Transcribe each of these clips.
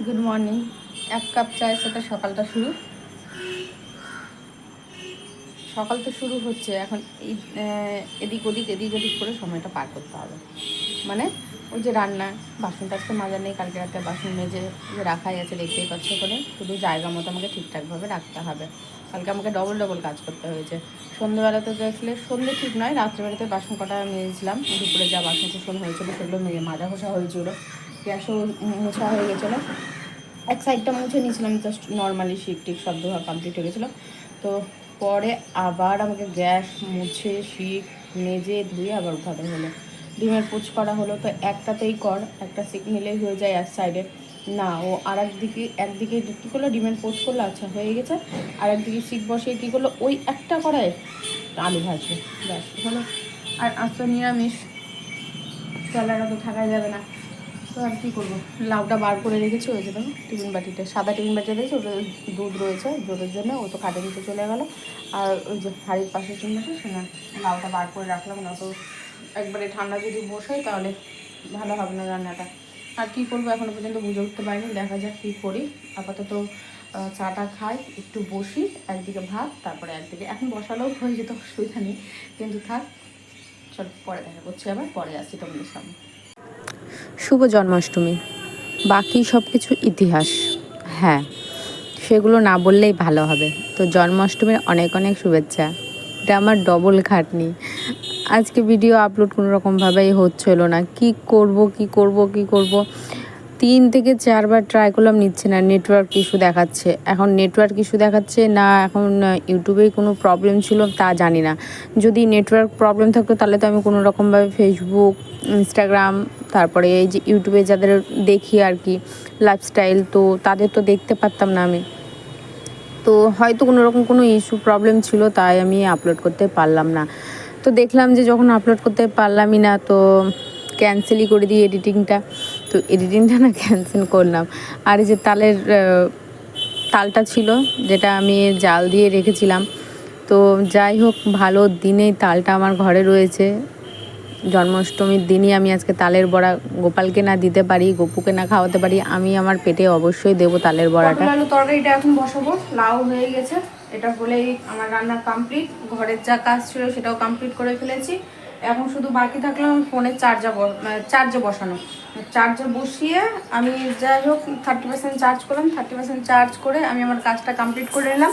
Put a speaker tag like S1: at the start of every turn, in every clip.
S1: Good morning. এক cup চায়ের সাথে সকাল তো শুরু হচ্ছে। এখন এই এদিক ওদিক করে সময়টা পার করতে হবে। মানে ওই যে রান্না, বাসনটা আজকে মাজা নেই, কালকে রাতে বাসন মেজে যে রাখাই আছে দেখতেই পাচ্ছ করে, শুধু জায়গা মতো আমাকে ঠিকঠাকভাবে রাখতে হবে। কালকে আমাকে ডবল ডবল কাজ করতে হয়েছে। সন্ধ্যেবেলাতে দেখলে, সন্ধ্যে ঠিক নয়, রাত্রিবেলাতে বাসন কটা মেজেছিলাম। দুপুরে যা বাসন কুসন হয়েছিলো সেগুলো মাজা ঘষা হয়েছিল, গ্যাসও মোছা হয়ে গেছিলো। এক সাইডটা মুছে নিয়েছিলাম, জাস্ট নর্মালি শিক টিক সব ধোয়া কমপ্লিট হয়ে গেছিলো। তো পরে আবার আমাকে গ্যাস মুছে শিক মেজে ধুয়ে আবার উঠাতে হলো। ডিমের পোচ করা হলো, তো একটাতেই কর, একটা শিক নিলেই হয়ে যায় এক সাইডে। না, ও আর একদিকে কী করলো, ডিমের পোচ করলো, আচ্ছা হয়ে গেছে। আর একদিকে শিক বসিয়ে কী করলো, ওই একটা করায় আলু ভাজবে, ব্যাস হলো। আর আজ তো নিরামিষ, চলাটা তো থাকা যাবে না। তো আর কী করবো, লাউটা বার করে রেখেছি, ওই যে দেখো টিফিন বাটিতে, সাদা টিফিন বাটিতে দেখছি, ওটা দুধ রয়েছে, দুধের জন্য ও তো খাটে নিতে চলে গেলো। আর ওই যে হাড়ির পাশের চিমটাতে সেখানে লাউটা বার করে রাখলাম, না তো একবারে ঠান্ডা যদি বসাই তাহলে ভালো হবে না রান্নাটা। আর কী করবো এখনও পর্যন্ত বুঝে উঠতে পারিনি, দেখা যাক কী করি। আপাতত চাটা খাই, একটু বসি, একদিকে ভাত, তারপরে একদিকে এখন বসালেও হয়ে যেত, অসুবিধা নেই, কিন্তু থাক, চল পরে দেখা করছি, আবার পরে আসি তোমাদের সামনে।
S2: শুভ জন্মাষ্টমী। বাকি সব কিছু ইতিহাস, হ্যাঁ, সেগুলো না বললেই ভালো হবে। তো জন্মাষ্টমীর অনেক অনেক শুভেচ্ছা। এটা আমার ডবল খাটনি। আজকে ভিডিও আপলোড কোনো রকমভাবেই হচ্ছিল না। কি করব 3 থেকে 4 বার ট্রাই করলাম, নিচ্ছে না, নেটওয়ার্ক ইস্যু দেখাচ্ছে। এখন নেটওয়ার্ক ইস্যু দেখাচ্ছে না, এখন ইউটিউবেই কোনো প্রবলেম ছিল তা জানি না। যদি নেটওয়ার্ক প্রবলেম থাকতো তাহলে তো আমি কোনো রকমভাবে ফেসবুক, ইনস্টাগ্রাম, তারপরে এই যে ইউটিউবে যাদের দেখি আর কি লাইফস্টাইল, তো তাদের তো দেখতে পারতাম না আমি। তো হয়তো কোনো রকম কোনো ইস্যু প্রবলেম ছিল, তাই আমি আপলোড করতে পারলাম না। তো দেখলাম যে যখন আপলোড করতে পারলামই না, তো ক্যান্সেলই করে দিই এডিটিংটা। তো এডিটিংটা না ক্যান্সেল করলাম। আর এই যে তালটা ছিল, যেটা আমি জাল দিয়ে রেখেছিলাম, তো যাই হোক, ভালো দিনেই তালটা আমার ঘরে রয়েছে। জন্মাষ্টমীর দিনই আমি আজকে তালের বড়া গোপালকে না দিতে পারি, গপুকে না খাওয়াতে পারি, আমি আমার পেটে অবশ্যই দেবো তালের বড়াটা।
S1: পটল আলু তরকারিটা এখন বসাবো, লাউ হয়ে গেছে, এটা হলেই আমার রান্না কমপ্লিট। ঘরের যা কাজ ছিল সেটাও কমপ্লিট করে ফেলেছি। এখন শুধু বাকি থাকলো আমার ফোনের চার্জে বসানো। চার্জে বসিয়ে আমি যাই হোক 30% চার্জ করলাম, 30% চার্জ করে আমি আমার কাজটা কমপ্লিট করে নিলাম।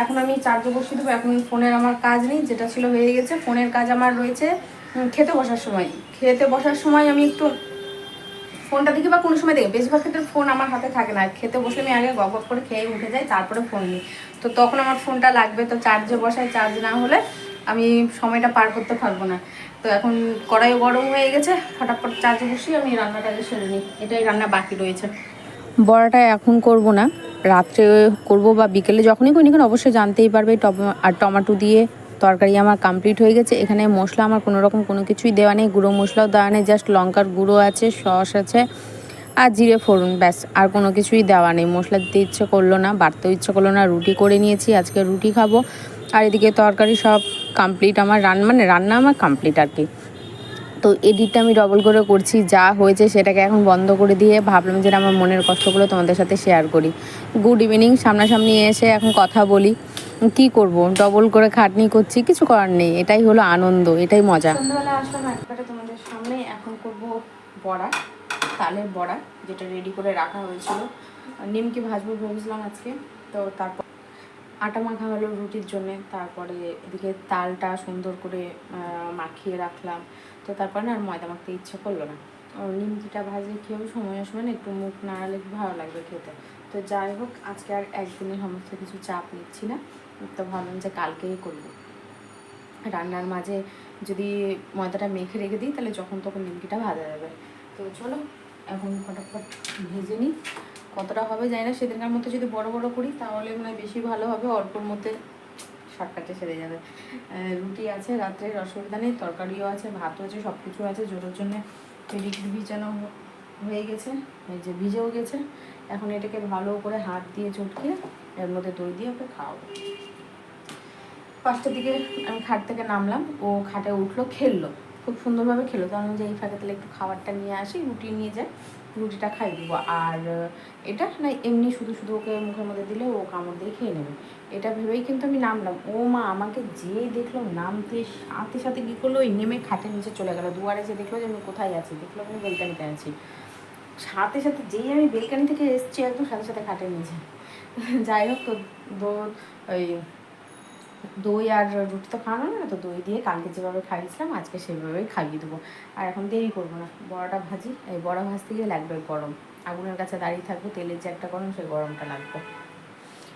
S1: এখন আমি চার্জে বসিয়ে দেবো। এখন ফোনের আমার কাজ নেই, যেটা ছিল হয়ে গেছে। ফোনের কাজ আমার রয়েছে খেতে বসার সময় আমি একটু ফোনটা দেখি, বা কোনো সময় দেখি, বেশিরভাগ ক্ষেত্রে ফোন আমার হাতে থাকে না। খেতে বসলে আমি আগে গপ গপ করে খেয়ে উঠে যাই, তারপরে ফোন নিই। তো তখন আমার ফোনটা লাগবে, তো চার্জে বসাই, চার্জ না হলে আমি সময়টা পার করতে পারবো না। তো এখন কড়াইও গরম হয়ে গেছে, ফটাফট চার্জে বসিয়ে আমি রান্নাটা সেরে নিই, এটাই রান্না বাকি রয়েছে।
S2: বড়াটা এখন করব না, রাত্রে করব বা বিকেলে যখনই করি না অবশ্যই জানতেই পারবে। আর টমেটো দিয়ে তরকারি আমার কমপ্লিট হয়ে গেছে। এখানে মশলা আমার কোনো রকম কোনো কিছুই দেওয়া নেই, গুঁড়ো মশলাও দেওয়া নেই, জাস্ট লঙ্কার গুঁড়ো আছে, সস আছে আর জিরে ফোড়ন, ব্যাস, আর কোনো কিছুই দেওয়া নেই। মশলা দিতে ইচ্ছে করলো না, বাড়তেও ইচ্ছে করলো না। রুটি করে নিয়েছি, আজকে রুটি খাবো। আর এদিকে তরকারি সব কমপ্লিট, আমার রান্না আমার কমপ্লিট আর কি। তো এডিটটা আমি ডবল করে করছি, যা হয়েছে সেটাকে এখন বন্ধ করে দিয়ে ভাবলাম যে আমার মনের কষ্টগুলো তোমাদের সাথে শেয়ার করি। গুড ইভিনিং, সামনাসামনি এসে এখন কথা বলি। কি করব, ডবল করে খাটনি করছি, কিছু করার নেই, এটাই হলো আনন্দ, এটাই মজা।
S1: সন্ধ্যাবেলা আসলাম একবারে তোমাদের সামনে। এখন করব বড়া, তালের বড়া, যেটা রেডি করে রাখা হয়েছিল। নিমকি ভাজবো ভেবেছিলাম আজকে। তো তারপর আটা মাখা হলো রুটির জন্যে, তারপরে এদিকে তালটা সুন্দর করে মাখিয়ে রাখলাম। তো তারপরে না আর ময়দা মাখতে ইচ্ছে করলো না। নিমকিটা ভাজলে কী হবে, সময় সময় না একটু মুখ নাড়ালে ভালো লাগবে খেতে। তো যাই হোক, আজকে আর একদিনে সমস্ত কিছু চাপ নিচ্ছি না, তো ভাবলাম যে কালকেই করবো। রান্নার মাঝে যদি ময়দাটা মেখে রেখে দিই তাহলে যখন তখন নিমকিটা ভাজা যাবে। তো চলো এখন ফটাফট ভেজে নিই। কতটা হবে জানি না, সেদিনকার মতো যদি বড় বড় করি তাহলে মনে হয় বেশি ভালো হবে, অল্পর মধ্যে শর্টকাটে সেরে যাবে। রুটি আছে রাত্রের, অসুবিধা নেই, তরকারিও আছে, ভাতও আছে, সব কিছু আছে। জোরের জন্যে পেডিগ্রি ভিজানো হয়ে গেছে, এই যে ভিজেও গেছে। এখন এটাকে ভালো করে হাত দিয়ে চটকিয়ে এর মধ্যে দই দিয়ে ওকে খাওয়াবো। 5টার দিকে আমি খাট থেকে নামলাম, ও খাটে উঠলো, খেললো, খুব সুন্দরভাবে খেলো। তো আমি যে এই ফাঁকে তাহলে একটু খাবারটা নিয়ে আসি, রুটি নিয়ে যাই, রুটিটা খাই দেবো। আর এটা না এমনি শুধু শুধু ওকে মুখের মধ্যে দিলে ও কামড় দিয়ে খেয়ে নেবে, এটা ভেবেই কিন্তু আমি নামলাম। ও মা আমাকে যেই দেখলো নামতে সাথে সাথে কী করলো, ওই নেমে খাটের নিচে চলে গেলো। দুয়ারে যে দেখলো যে আমি কোথায় আছি, দেখলো আমি বেলকানিতে আছি, সাথে সাথে যেই আমি বেলকানি থেকে এসছি একদম সাথে সাথে খাটের নিচে। যাই হোক, তো ওই দই আর রুটি তো খাওয়ানো না, তো দই দিয়ে কালকে যেভাবে খাইয়েছিলাম আজকে সেভাবেই খাইয়ে দেবো। আর এখন দেরি করবো না, বড়াটা ভাজি। এই বড়া ভাজতে গিয়ে লাগবে গরম, আগুনের কাছে দাঁড়িয়ে থাকবো, তেলের যে একটা গরম, সেই গরমটা লাগবে।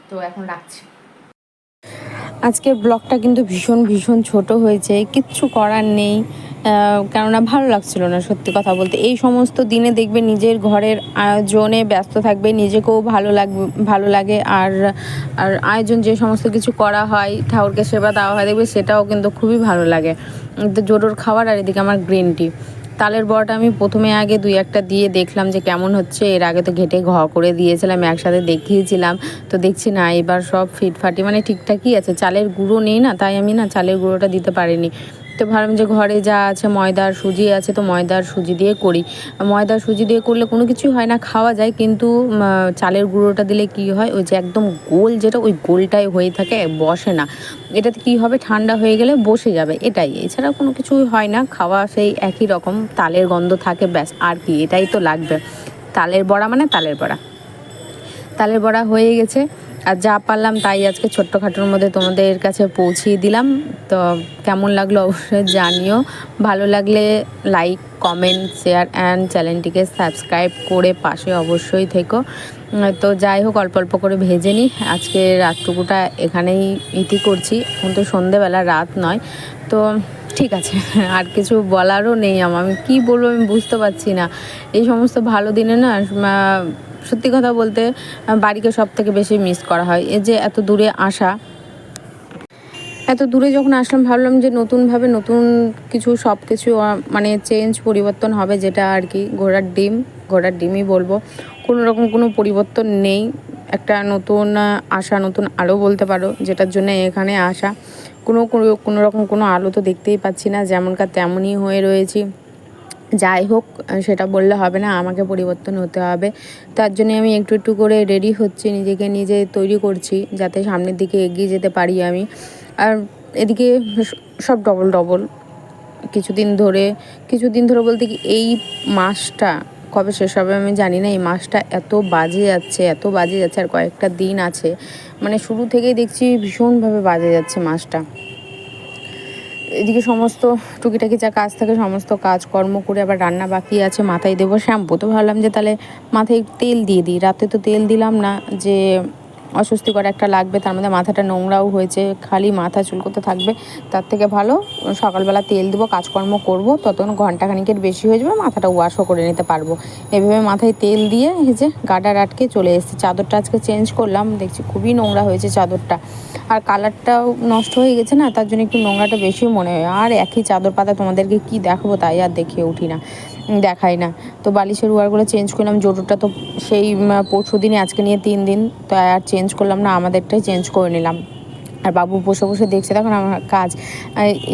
S1: তো এখন রাখছি।
S2: আজকের ব্লগটা কিন্তু ভীষণ ভীষণ ছোট হয়েছে, কিচ্ছু করার নেই, কেননা ভালো লাগছিল না সত্যি কথা বলতে। এই সমস্ত দিনে দেখবে নিজের ঘরের আয়োজনে ব্যস্ত থাকবে, নিজেকেও ভালো লাগে। আর আর আয়োজন যে সমস্ত কিছু করা হয়, ঠাকুরকে সেবা দেওয়া হয়, দেখবে সেটাও কিন্তু খুবই ভালো লাগে। তো জোটোর খাবার, আর এদিকে আমার গ্রিন টি। তালের বড়াটা আমি প্রথমে আগে 2-1টা দিয়ে দেখলাম যে কেমন হচ্ছে। এর আগে তো ঘেটে করে দিয়েছিলাম, একসাথে দেখিয়েছিলাম। তো দেখছি না এবার সব ফিটফাটি মানে ঠিকঠাকই আছে। চালের গুঁড়ো নেই না, তাই আমি না চালের গুঁড়োটা দিতে পারিনি। তো ভাবলাম যে ঘরে যা আছে ময়দা আর সুজি আছে, তো ময়দা আর সুজি দিয়ে করি। ময়দা আর সুজি দিয়ে করলে কোনো কিছুই হয় না, খাওয়া যায়। কিন্তু চালের গুঁড়োটা দিলে কি হয়, ওই যে একদম গোল যেটা, ওই গোলটাই হয়ে থাকে, বসে না। এটাতে কি হবে, ঠান্ডা হয়ে গেলে বসে যাবে, এটাই। এছাড়া কোনো কিছুই হয় না, খাওয়া সেই একই রকম, তালের গন্ধ থাকে, ব্যাস। আর কি, এটাই তো লাগবে। তালের বড়া মানে তালের বড়া। তালের বড়া হয়ে গেছে, আর যা পারলাম তাই আজকে ছোট্টখাটোর মধ্যে তোমাদের কাছে পৌঁছিয়ে দিলাম। তো কেমন লাগলো অবশ্যই জানিও। ভালো লাগলে লাইক, কমেন্ট, শেয়ার অ্যান্ড চ্যানেলটিকে সাবস্ক্রাইব করে পাশে অবশ্যই থেকো। তো যাই হোক, অল্প অল্প করে ভেজে নিই। আজকে রাতটুকুটা এখানেই ইতি করছি, এখন তো সন্ধেবেলা, রাত নয়। তো ঠিক আছে, আর কিছু বলারও নেই আমার। আমি কী বলবো আমি বুঝতে পারছি না। এই সমস্ত ভালো দিনে না, সত্যি কথা বলতে বাড়িকে সব থেকে বেশি মিস করা হয়। এই যে এত দূরে আসা, এত দূরে যখন আসলাম ভাবলাম যে নতুনভাবে নতুন কিছু, সব কিছু মানে চেঞ্জ, পরিবর্তন হবে, যেটা আর কি ঘোড়ার ডিমই বলবো। কোনো রকম কোনো পরিবর্তন নেই, একটা নতুন আশা, নতুন আলো বলতে পারো, যেটার জন্য এখানে আসা। কোনো রকম কোনো আলো তো দেখতেই পাচ্ছি না, যেমনকার তেমনই হয়ে রয়েছি। যাই হোক, সেটা বললে হবে না, আমাকে পরিবর্তন হতে হবে। তার জন্য আমি একটু একটু করে রেডি হচ্ছি, নিজেকে নিজে তৈরি করছি, যাতে সামনের দিকে এগিয়ে যেতে পারি আমি। আর এদিকে সব ডবল ডবল। কিছুদিন ধরে বলতে কি, এই মাসটা কবে শেষ হবে আমি জানি না। এই মাসটা এত বাজে যাচ্ছে, আর কয়েকটা দিন আছে, মানে শুরু থেকেই দেখছি ভীষণভাবে বাজে যাচ্ছে মাসটা। এদিকে সমস্ত টুকিটাকি যা কাজ থাকে, সমস্ত কাজকর্ম করে আবার রান্না বাকি আছে, মাথায় দেবো শ্যাম্পু। তো ভাবলাম যে তাহলে মাথায় তেল দিয়ে দিই। রাতে তো তেল দিলাম না, যে অস্বস্তিকর একটা লাগবে, তার মধ্যে মাথাটা নোংরাও হয়েছে, খালি মাথা চুলকোতে থাকবে। তার থেকে ভালো সকালবেলা তেল দেবো, কাজকর্ম করব, ততক্ষণ ঘন্টাখানিকের বেশি হয়ে যাবে, মাথাটা ওয়াশও করে নিতে পারবো। এভাবে মাথায় তেল দিয়ে এই যে গাডার আটকে চলে এসেছি। চাদরটা আজকে চেঞ্জ করলাম, দেখছি খুবই নোংরা হয়েছে চাদরটা, আর কালারটাও নষ্ট হয়ে গেছে না, তার জন্য একটু নোংরাটা বেশি মনে হয়। আর একই চাদর পাতা তোমাদেরকে কি দেখাবো, তাই আর দেখে উঠি না, দেখাই না। তো বালিশের ওয়ারগুলো চেঞ্জ করলাম, জোটোটা তো সেই পরশু দিনে, আজকে নিয়ে 3 দিন, তো আর চেঞ্জ করলাম না, আমাদেরটাই চেঞ্জ করে নিলাম। আর বাবু বসে বসে দেখছে তখন আমার কাজ।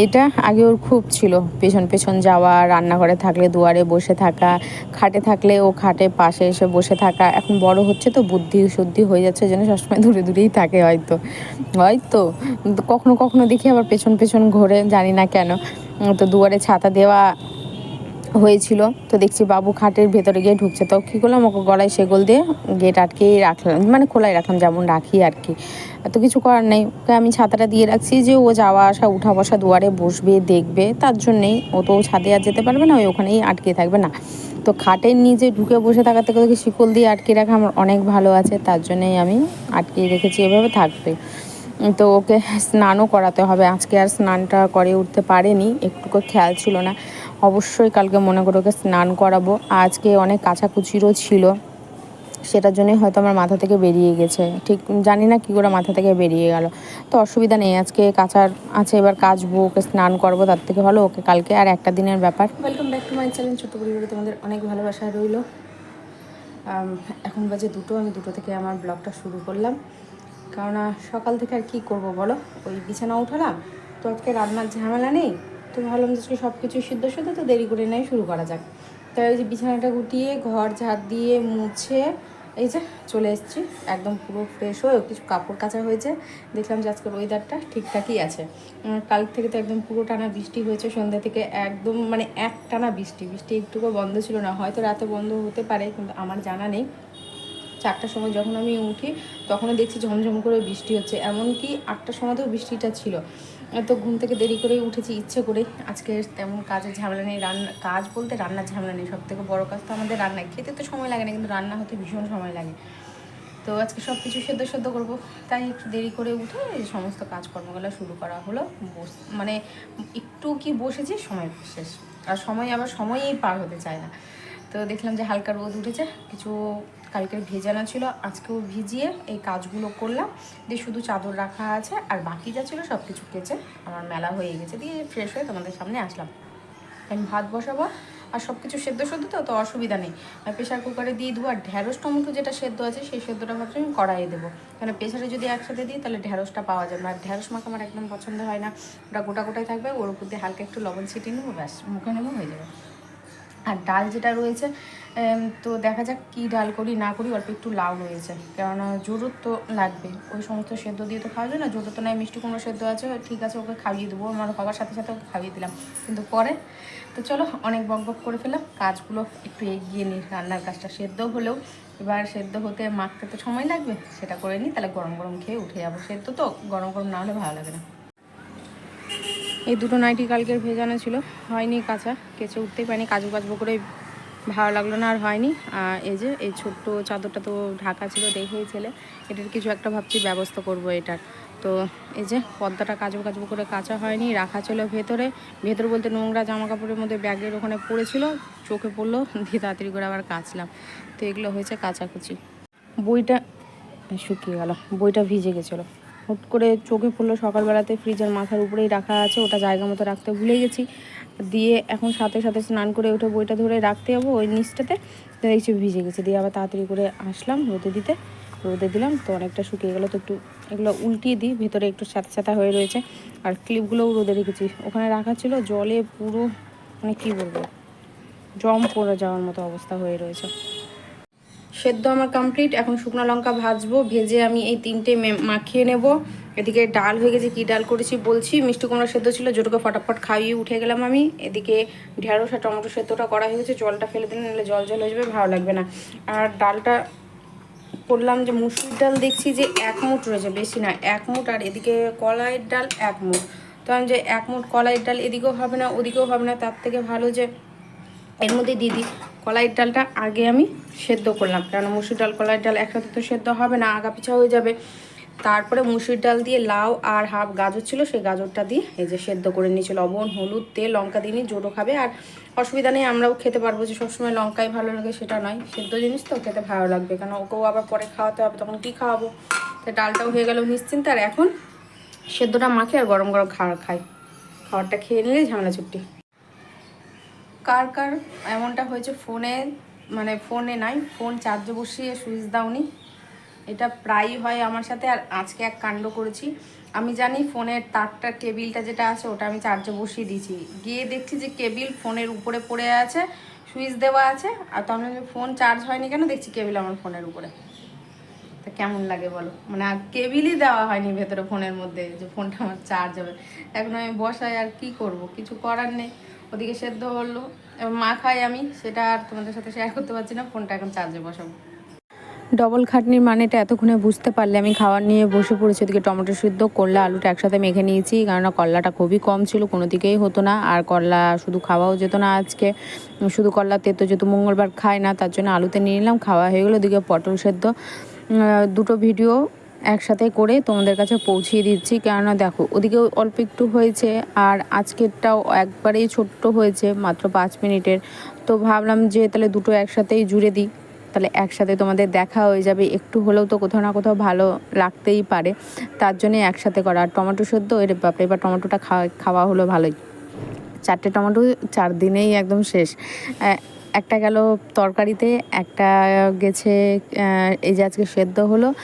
S2: এটা আগে ওর খুব ছিল, পেছন পেছন যাওয়া, রান্নাঘরে থাকলে দুয়ারে বসে থাকা, খাটে থাকলে ও খাটে পাশে এসে বসে থাকা। এখন বড় হচ্ছে তো, বুদ্ধি শুদ্ধি হয়ে যাচ্ছে, যেন সবসময় দূরে দূরেই থাকে হয়তো। কখনো কখনো দেখি আবার পেছন পেছন ঘোরে, জানি না কেন। তো দুয়ারে ছাতা দেওয়া হয়েছিল, তো দেখছি বাবু খাটের ভেতরে গিয়ে ঢুকছে, তো কী করলাম, ওকে গলায় সেগল দিয়ে গেট আটকেই রাখলাম, মানে খোলাই রাখলাম, যেমন রাখি আর কি। তো কিছু করার নেই, ওকে আমি ছাতাটা দিয়ে রাখছি, যে ও যাওয়া আসা, উঠা বসা, দুয়ারে বসবে, দেখবে, তার জন্যেই। ও তো ছাদে আর যেতে পারবে না, ওই ওখানেই আটকে থাকবে না। তো খাটের নিচে ঢুকে বসে থাকার থেকে ওকে শিকল দিয়ে আটকে রাখা আমার অনেক ভালো আছে, তার জন্যেই আমি আটকে রেখেছি, এভাবে থাকবে। তো ওকে স্নানও করাতে হবে, আজকে আর স্নানটা করে উঠতে পারেনি, একটুকু খেয়াল ছিল না। অবশ্যই কালকে মনে করে ওকে স্নান করাবো। আজকে অনেক কাচাকুচিরও ছিল, সেটার জন্যই হয়তো আমার মাথা থেকে বেরিয়ে গেছে, ঠিক জানি না কী করে মাথা থেকে বেরিয়ে গেল। তো অসুবিধা নেই, আজকে কাচার আছে, এবার কাচবো, ওকে স্নান করবো, তার থেকে ভালো ওকে কালকে, আর একটা দিনের ব্যাপার। Welcome back to my channel, ছোট্ট পরিবারে তোমাদের অনেক ভালোবাসা রইল। এখন বাজে 2টো, আমি 2টো থেকে আমার ব্লগটা শুরু করলাম, কারণ সকাল থেকে আর কী করবো বলো, ওই বিছানা উঠালাম, তো আজকে রান্নার ঝামেলা নেই, তো ভাবলাম যে আজকে সব কিছু সিদ্ধ তো দেরি করে নেই, শুরু করা যাক।
S1: তাই এই যে বিছানাটা গুটিয়ে ঘর ঝাড় দিয়ে মুছে এই যে চলে এসেছি একদম পুরো ফ্রেশ হয়ে কিছু কাপড় কাচা হয়েছে। দেখলাম যে আজকের ওয়েদারটা ঠিকঠাকই আছে। কাল থেকে তো একদম পুরো টানা বৃষ্টি হয়েছে, সন্ধ্যা থেকে একদম মানে এক টানা বৃষ্টি একটুকু বন্ধ ছিল না, হয়তো রাতে বন্ধ হতে পারে কিন্তু আমার জানা নেই। 4টার সময় যখন আমি উঠি তখনও দেখছি ঝমঝম করে বৃষ্টি হচ্ছে, এমনকি 8টার সময়তেও বৃষ্টিটা ছিল। তো ঘুম থেকে দেরি করেই উঠেছি ইচ্ছে করে। আজকে তেমন কাজের ঝামেলা নেই, কাজ বলতে রান্নার ঝামেলা নেই। সবথেকে বড় কাজ তো আমাদের রান্নায়, খেতে তো সময় লাগে না কিন্তু রান্না হতে ভীষণ সময় লাগে। তো আজকে সব কিছু সেদ্ধ করবো, তাই একটু দেরি করে উঠে এই সমস্ত কাজকর্মগুলো শুরু করা হলো। মানে একটু কি বসেছি, সময় শেষ, আর সময় আবার সময়ই পার হতে চায় না। তো দেখলাম যে হালকা রোদ উঠেছে, কিছু কালকের ভেজানো ছিল আজকেও ভিজিয়ে এই কাজগুলো করলাম। দিয়ে শুধু চাদর রাখা আছে, আর বাকি যা ছিল সব কিছু কেচে আমার মেলা হয়ে গেছে। দিয়ে ফ্রেশ হয়ে তোমাদের সামনে আসলাম। আমি ভাত বসাবো, আর সব কিছু সেদ্ধ তো অসুবিধা নেই। প্রেশার কুকারে দিয়ে দেবো। আর ঢ্যাঁড়স টমেটো যেটা সেদ্ধ আছে সেই সেদ্ধটা ভাবছি আমি কড়াইয়ে দেবো, কারণ প্রেশারে যদি একসাথে দিই তাহলে ঢ্যাঁড়সটা পাওয়া যাবে না। আর ঢ্যাঁড়স মাখা আমার একদম পছন্দ হয় না, ওটা গোটা গোটাই থাকবে, ওর উপর দিয়ে হালকা একটু লবণ ছিটিয়ে নেবো, ব্যাস মুখে নেবো, হয়ে যাবে। আর ডাল যেটা রয়েছে, তো দেখা যাক কী ডাল করি না করি। অল্প একটু লাউ রয়েছে, কেননা জরুর তো লাগবে, ওই সমস্ত সেদ্ধ দিয়ে তো খাওয়া যায় না। জরুর তো নাই, মিষ্টি কুমড়ো সেদ্ধ আছে, ঠিক আছে ওকে খাইয়ে দেবো। আমার বাবার সাথে সাথে ওকে খাইয়ে দিলাম, কিন্তু পরে তো চলো অনেক বক করে ফেললাম। কাজগুলো একটু এগিয়ে নিই, রান্নার কাজটা সেদ্ধ হলেও এবার সেদ্ধ হতে মাখতে তো সময় লাগবে, সেটা করে নিই, তাহলে গরম গরম খেয়ে উঠে যাবো। সেদ্ধ তো গরম গরম না হলে ভালো লাগে না। এই দুটো নাইটি কালকের ভেজানো ছিল, হয়নি কাঁচা, কেচে উঠতেই পারিনি, কাচবো করে ভালো লাগলো না আর হয়নি। এই যে এই ছোট্ট চাদরটা তো ঢাকা ছিল, দেখেই ছেলে, এটার কিছু একটা ভাবছি ব্যবস্থা করব এটার। তো এই যে পর্দাটা কাচবো করে কাঁচা হয়নি, রাখা ছিল ভেতরে বলতে নোংরা জামা কাপড়ের মধ্যে ব্যাগের ওখানে পড়েছিল, চোখে পড়লো, দিয়ে তাড়াতাড়ি করে আবার কাচলাম। তো এগুলো হয়েছে কাচাকুচি। বইটা শুকিয়ে গেল, বইটা ভিজে গেছিলো, হুট করে চোখে পড়লো সকালবেলাতে, ফ্রিজের মাথার উপরেই রাখা আছে, ওটা জায়গা মতো রাখতে ভুলে গেছি। দিয়ে এখন সাথে সাথে স্নান করে উঠে বইটা ধরে রাখতে যাবো ওই নিচটাতে, তো দেখছি ভিজে গেছে। দিয়ে আবার তাড়াতাড়ি করে আসলাম রোদে দিলাম, তো অনেকটা শুকিয়ে গেলো। তো একটু এগুলো উল্টিয়ে দিই, ভেতরে একটু স্যাঁতা হয়ে রয়েছে। আর ক্লিপগুলোও রোদে রেখেছি, ওখানে রাখা ছিল, জলে পুরো মানে কী বলবো, জম পড়ে যাওয়ার মতো অবস্থা হয়ে রয়েছে। সেদ্ধ আমার কমপ্লিট, এখন শুকনো লঙ্কা ভাজবো, ভেজে আমি এই 3টে মাখিয়ে নেব। এদিকে ডাল হয়ে গেছে, কী ডাল করেছি বলছি, মিষ্টি কুমড়া সেদ্ধ ছিল, যেটুকু ফটাফট খাইয়ে উঠে গেলাম আমি। এদিকে ঢেঁড়স আর টমেটো সেদ্ধটা করা হয়ে গেছে, জলটা ফেলে দিলে নাহলে জল হয়ে যাবে, ভালো লাগবে না। আর ডালটা করলাম যে মুসুর ডাল দেখছি যে 1 মুঠ রয়েছে, বেশি না 1 মুঠ, আর এদিকে কলাইয়ের ডাল 1 মুঠ। তো আমি যে 1 মুঠ কলাইয়ের ডাল এদিকেও হবে না ওদিকেও হবে না, তার থেকে ভালো যে এর মধ্যে দিয়ে দিই। কলাইয়ের ডালটা আগে আমি সেদ্ধ করলাম, কারণ মুসুর ডাল কলাইয়ের ডাল একসাথে তো সেদ্ধ হবে না, আগা পিছা হয়ে যাবে। তারপরে মুসুর ডাল দিয়ে লাউ আর হাফ গাজর ছিল, সেই গাজরটা দিয়ে এই যে সেদ্ধ করে নিয়েছি, লবণ হলুদ তেল লঙ্কা দিয়ে নিই, জোরও খাবে আর অসুবিধা নেই, আমরাও খেতে পারবো। যে সবসময় লঙ্কাই ভালো লাগে সেটা নয়, সেদ্ধ জিনিস তো খেতে ভালো লাগবে, কারণ ওকেও আবার পরে খাওয়াতে হবে, তখন কী খাওয়াবো। তো ডালটাও হয়ে গেল নিশ্চিন্ত। আর এখন সেদ্ধটা মাখে আর গরম গরম খাবারটা খেয়ে নিলে ঝামেলা ছুটি। কার কার এমনটা হয়েছে ফোনে, মানে ফোনে নাই, ফোন চার্জে বসিয়ে সুইচ দাওনি? এটা প্রায়ই হয় আমার সাথে। আর আজকে এক কাণ্ড করেছি, আমি জানি ফোনের তারটা টেবিলটা যেটা আছে ওটা আমি চার্জে বসিয়ে দিয়েছি, গিয়ে দেখছি যে কেবিল ফোনের উপরে পড়ে আছে, সুইচ দেওয়া আছে, আর তখন ফোন চার্জ হয়নি কেন, দেখছি কেবিল আমার ফোনের উপরে। তা কেমন লাগে বলো, মানে আর কেবিলই দেওয়া হয়নি ভেতরে ফোনের মধ্যে যে ফোনটা আমার চার্জ হবে। এখন আমি বসাই, আর কি করব, কিছু করার নেই। ওদিকে সেদ্ধ হলো, এবার মা খাই আমি, সেটা আর তোমাদের সাথে শেয়ার করতে পারছি না, ফোনটা এখন চার্জে বসাবো।
S2: ডবল খাটনির মানেটা এতক্ষণে বুঝতে পারলে। আমি খাবার নিয়ে বসে পড়েছি, ওদিকে টমেটো সিদ্ধ, করলা আলুটা একসাথে মেখে নিয়েছি, কারণ করলাটা খুবই কম ছিল, কোনো দিকেই হতো না। আর করলা শুধু খাওয়াও যেত না আজকে, শুধু করলা তেতো যেহেতু মঙ্গলবার খায় না, তার জন্য আলুতে নিয়ে নিলাম, খাওয়া হয়ে গেলো। ওদিকে পটল সেদ্ধ, দুটো ভিডিও একসাথে করে তোমাদের কাছে পৌঁছিয়ে দিচ্ছি, কেননা দেখো ওদিকেও অল্প একটু হয়েছে আর আজকেরটাও একবারেই ছোট্ট হয়েছে, মাত্র 5 মিনিটের। তো ভাবলাম যে তাহলে দুটো একসাথেই জুড়ে দিই, তাহলে একসাথে তোমাদের দেখা হয়ে যাবে, একটু হলেও তো কোথাও না কোথাও ভালো লাগতেই পারে, তার জন্যে একসাথে করা। আর টমেটো সেদ্ধ, এর বাপরে, এবার টমেটোটা খাওয়া হলো ভালোই, 4টে টমেটো 4 দিনেই একদম শেষ। একটা গেল তরকারিতে, একটা গেছে এই যে আজকে সেদ্ধ হলো।